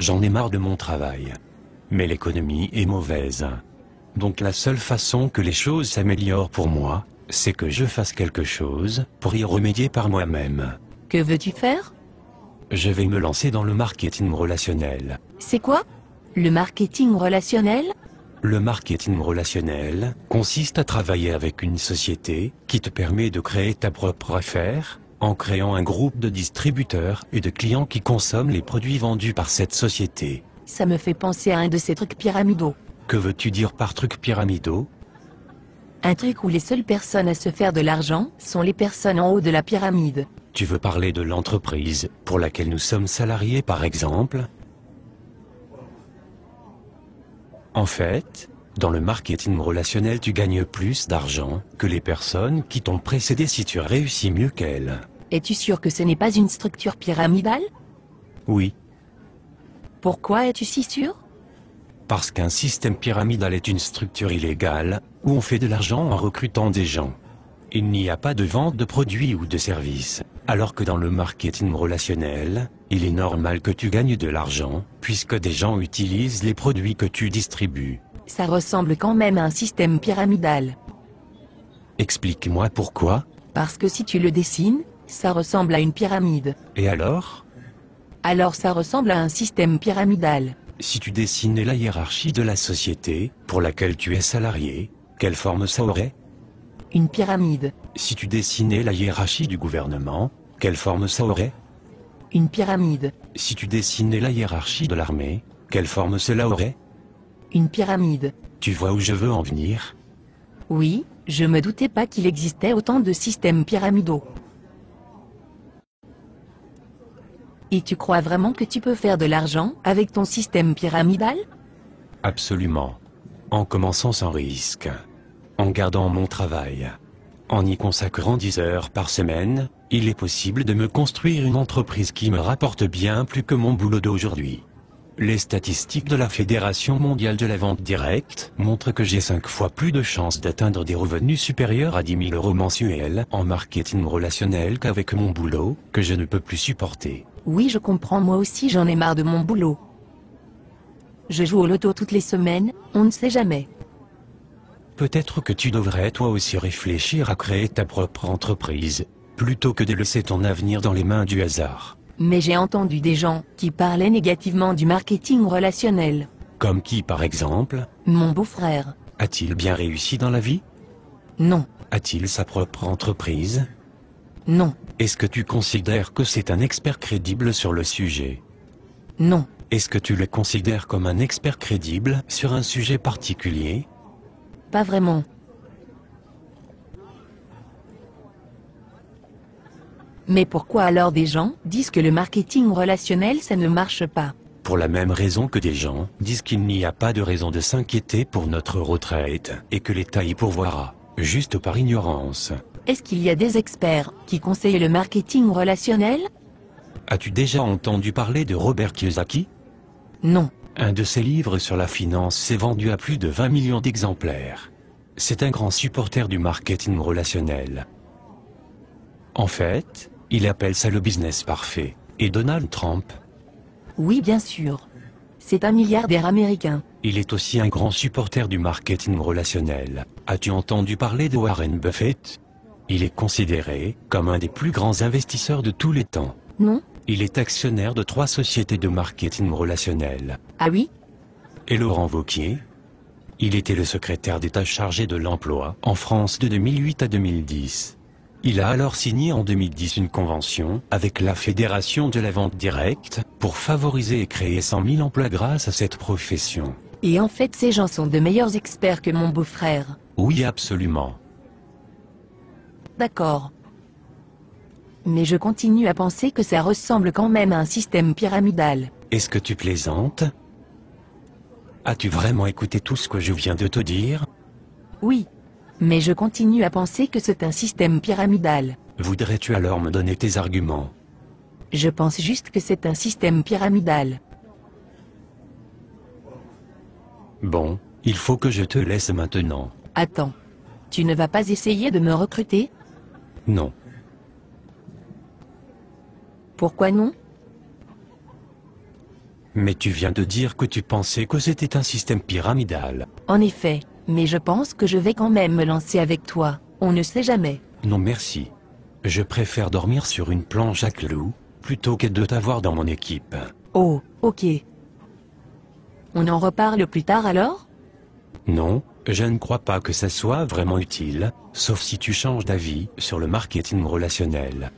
J'en ai marre de mon travail. Mais l'économie est mauvaise. Donc la seule façon que les choses s'améliorent pour moi, c'est que je fasse quelque chose pour y remédier par moi-même. Que veux-tu faire? Je vais me lancer dans le marketing relationnel. C'est quoi? Le marketing relationnel? Le marketing relationnel consiste à travailler avec une société qui te permet de créer ta propre affaire, en créant un groupe de distributeurs et de clients qui consomment les produits vendus par cette société. Ça me fait penser à un de ces trucs pyramidaux. Que veux-tu dire par trucs pyramidaux? Un truc où les seules personnes à se faire de l'argent sont les personnes en haut de la pyramide. Tu veux parler de l'entreprise pour laquelle nous sommes salariés par exemple? En fait, dans le marketing relationnel tu gagnes plus d'argent que les personnes qui t'ont précédé si tu réussis mieux qu'elles. Es-tu sûr que ce n'est pas une structure pyramidale? Oui, Pourquoi es-tu si sûr? parce qu'un système pyramidal est une structure illégale, où on fait de l'argent en recrutant des gens. Il n'y a pas de vente de produits ou de services, alors que dans le marketing relationnel, il est normal que tu gagnes de l'argent, puisque des gens utilisent les produits que tu distribues. Ça ressemble quand même à un système pyramidal. Explique-moi pourquoi, Parce que si tu le dessines, ça ressemble à une pyramide. et alors? Alors ça ressemble à un système pyramidal. Si tu dessinais la hiérarchie de la société, pour laquelle tu es salarié, quelle forme ça aurait? Une pyramide. Si tu dessinais la hiérarchie du gouvernement, quelle forme ça aurait? Une pyramide. Si tu dessinais la hiérarchie de l'armée, quelle forme cela aurait? Une pyramide. Tu vois où je veux en venir? Oui, je me doutais pas qu'il existait autant de systèmes pyramidaux. Et tu crois vraiment que tu peux faire de l'argent avec ton système pyramidal? Absolument. En commençant sans risque. En gardant mon travail. En y consacrant 10 heures par semaine, il est possible de me construire une entreprise qui me rapporte bien plus que mon boulot d'aujourd'hui. Les statistiques de la Fédération mondiale de la vente directe montrent que j'ai 5 fois plus de chances d'atteindre des revenus supérieurs à 10 000 € mensuels en marketing relationnel qu'avec mon boulot, que je ne peux plus supporter. Oui, je comprends, moi aussi j'en ai marre de mon boulot. Je joue au loto toutes les semaines, on ne sait jamais. Peut-être que tu devrais toi aussi réfléchir à créer ta propre entreprise, plutôt que de laisser ton avenir dans les mains du hasard. Mais j'ai entendu des gens qui parlaient négativement du marketing relationnel. Comme qui par exemple? Mon beau-frère. A-t-il bien réussi dans la vie? Non, A-t-il sa propre entreprise? non, Est-ce que tu considères que c'est un expert crédible sur le sujet? non, Est-ce que tu le considères comme un expert crédible sur un sujet particulier? pas vraiment. Mais pourquoi alors des gens disent que le marketing relationnel ça ne marche pas? Pour la même raison que des gens disent qu'il n'y a pas de raison de s'inquiéter pour notre retraite, et que l'État y pourvoira, juste par ignorance. Est-ce qu'il y a des experts qui conseillent le marketing relationnel? As-tu déjà entendu parler de Robert Kiyosaki? Non. Un de ses livres sur la finance s'est vendu à plus de 20 millions d'exemplaires. C'est un grand supporter du marketing relationnel. En fait, il appelle ça le business parfait. Et Donald Trump? Oui, bien sûr. C'est un milliardaire américain. Il est aussi un grand supporter du marketing relationnel. As-tu entendu parler de Warren Buffett? Il est considéré comme un des plus grands investisseurs de tous les temps. Non? Il est actionnaire de 3 sociétés de marketing relationnel. Ah oui? Et Laurent Wauquiez? Il était le secrétaire d'État chargé de l'emploi en France de 2008 à 2010. Il a alors signé en 2010 une convention avec la Fédération de la vente directe pour favoriser et créer 100 000 emplois grâce à cette profession. Et en fait ces gens sont de meilleurs experts que mon beau-frère. Oui, absolument. D'accord. Mais je continue à penser que ça ressemble quand même à un système pyramidal. Est-ce que tu plaisantes? As-tu vraiment écouté tout ce que je viens de te dire? Oui. Mais je continue à penser que c'est un système pyramidal. Voudrais-tu alors me donner tes arguments? Je pense juste que c'est un système pyramidal. Bon, il faut que je te laisse maintenant. Attends. Tu ne vas pas essayer de me recruter? Non. Pourquoi non? Mais tu viens de dire que tu pensais que c'était un système pyramidal. En effet, mais je pense que je vais quand même me lancer avec toi, on ne sait jamais. Non merci. Je préfère dormir sur une planche à clous, plutôt que de t'avoir dans mon équipe. Oh, ok. On en reparle plus tard alors? Non, je ne crois pas que ça soit vraiment utile, sauf si tu changes d'avis sur le marketing relationnel.